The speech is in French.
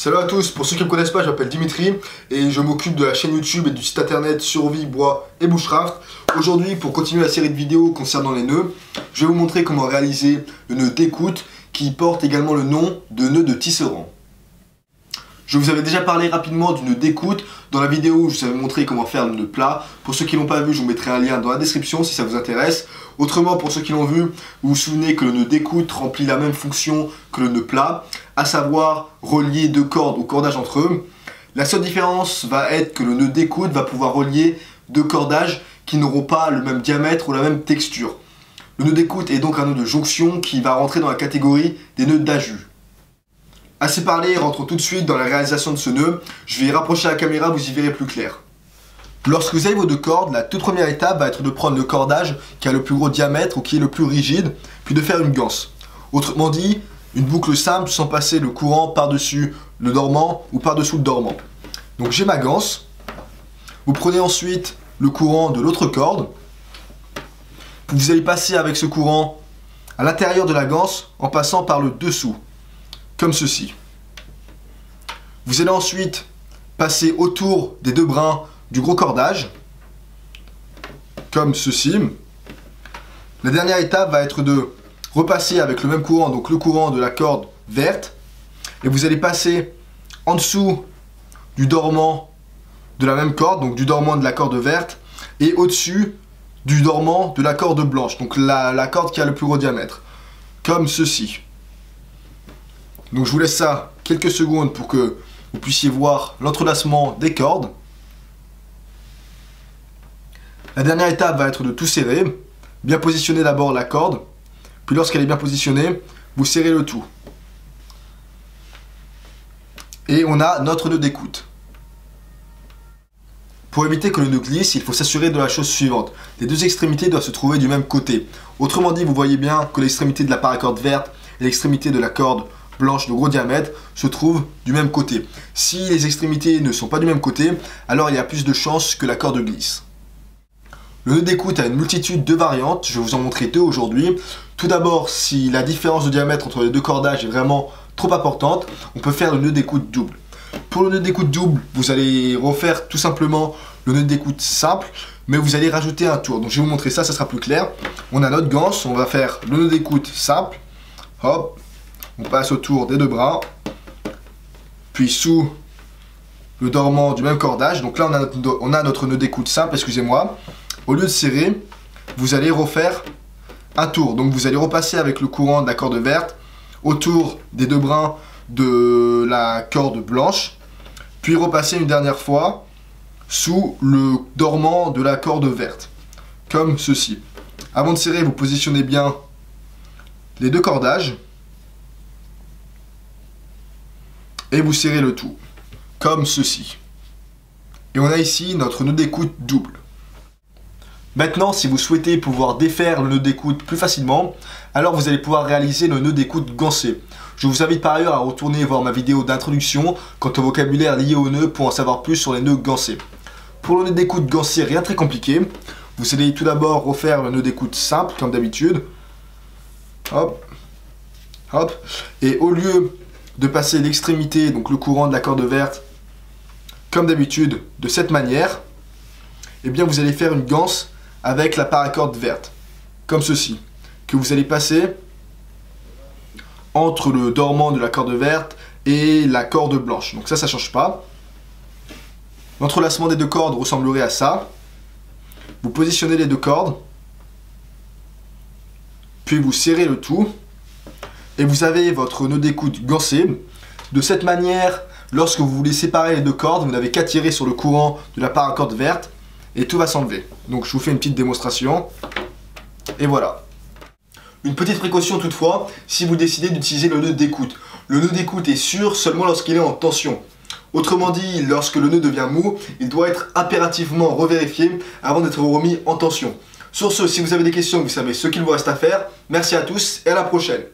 Salut à tous, pour ceux qui ne me connaissent pas, je m'appelle Dimitri et je m'occupe de la chaîne YouTube et du site internet Survie, Bois et Bushcraft. Aujourd'hui, pour continuer la série de vidéos concernant les nœuds, je vais vous montrer comment réaliser le nœud d'écoute qui porte également le nom de nœud de tisserand. Je vous avais déjà parlé rapidement du nœud d'écoute dans la vidéo où je vous avais montré comment faire le nœud plat. Pour ceux qui ne l'ont pas vu, je vous mettrai un lien dans la description si ça vous intéresse. Autrement, pour ceux qui l'ont vu, vous vous souvenez que le nœud d'écoute remplit la même fonction que le nœud plat, à savoir relier deux cordes au cordage entre eux. La seule différence va être que le nœud d'écoute va pouvoir relier deux cordages qui n'auront pas le même diamètre ou la même texture. Le nœud d'écoute est donc un nœud de jonction qui va rentrer dans la catégorie des nœuds d'ajus. Assez parlé, rentrons tout de suite dans la réalisation de ce nœud. Je vais y rapprocher la caméra, vous y verrez plus clair. Lorsque vous avez vos deux cordes, la toute première étape va être de prendre le cordage qui a le plus gros diamètre ou qui est le plus rigide, puis de faire une ganse. Autrement dit, une boucle simple sans passer le courant par-dessus le dormant ou par-dessous le dormant. Donc j'ai ma ganse. Vous prenez ensuite le courant de l'autre corde. Vous allez passer avec ce courant à l'intérieur de la ganse en passant par le dessous, comme ceci. Vous allez ensuite passer autour des deux brins du gros cordage, comme ceci. La dernière étape va être de repasser avec le même courant, donc le courant de la corde verte, et vous allez passer en dessous du dormant de la même corde, donc du dormant de la corde verte, et au-dessus du dormant de la corde blanche, donc la corde qui a le plus gros diamètre, comme ceci. Donc je vous laisse ça quelques secondes pour que vous puissiez voir l'entrelacement des cordes. La dernière étape va être de tout serrer, bien positionner d'abord la corde, puis lorsqu'elle est bien positionnée, vous serrez le tout. Et on a notre nœud d'écoute. Pour éviter que le nœud glisse, il faut s'assurer de la chose suivante. Les deux extrémités doivent se trouver du même côté. Autrement dit, vous voyez bien que l'extrémité de la paracorde verte et l'extrémité de la corde blanche de gros diamètre se trouvent du même côté. Si les extrémités ne sont pas du même côté, alors il y a plus de chances que la corde glisse. Le nœud d'écoute a une multitude de variantes, je vais vous en montrer deux aujourd'hui. Tout d'abord, si la différence de diamètre entre les deux cordages est vraiment trop importante, on peut faire le nœud d'écoute double. Pour le nœud d'écoute double, vous allez refaire tout simplement le nœud d'écoute simple, mais vous allez rajouter un tour. Donc je vais vous montrer ça, ça sera plus clair. On a notre ganse, on va faire le nœud d'écoute simple. Hop, on passe autour des deux bras, puis sous le dormant du même cordage. Donc là, on a notre nœud d'écoute simple, excusez-moi. Au lieu de serrer, vous allez refaire un tour. Donc vous allez repasser avec le courant de la corde verte autour des deux brins de la corde blanche, puis repasser une dernière fois sous le dormant de la corde verte, comme ceci. Avant de serrer, vous positionnez bien les deux cordages et vous serrez le tout, comme ceci. Et on a ici notre nœud d'écoute double. Maintenant, si vous souhaitez pouvoir défaire le nœud d'écoute plus facilement, alors vous allez pouvoir réaliser le nœud d'écoute gansé. Je vous invite par ailleurs à retourner voir ma vidéo d'introduction quant au vocabulaire lié au nœud pour en savoir plus sur les nœuds gansés. Pour le nœud d'écoute gansé, rien de très compliqué. Vous allez tout d'abord refaire le nœud d'écoute simple, comme d'habitude. Hop, hop. Et au lieu de passer l'extrémité, donc le courant de la corde verte, comme d'habitude, de cette manière, eh bien vous allez faire une ganse avec la paracorde verte, comme ceci, que vous allez passer entre le dormant de la corde verte et la corde blanche. Donc ça change pas. L'entrelacement des deux cordes ressemblerait à ça. Vous positionnez les deux cordes, puis vous serrez le tout, et vous avez votre nœud d'écoute gansé. De cette manière, lorsque vous voulez séparer les deux cordes, vous n'avez qu'à tirer sur le courant de la paracorde verte, et tout va s'enlever. Donc je vous fais une petite démonstration. Et voilà. Une petite précaution toutefois, si vous décidez d'utiliser le nœud d'écoute. Le nœud d'écoute est sûr seulement lorsqu'il est en tension. Autrement dit, lorsque le nœud devient mou, il doit être impérativement revérifié avant d'être remis en tension. Sur ce, si vous avez des questions, vous savez ce qu'il vous reste à faire. Merci à tous et à la prochaine.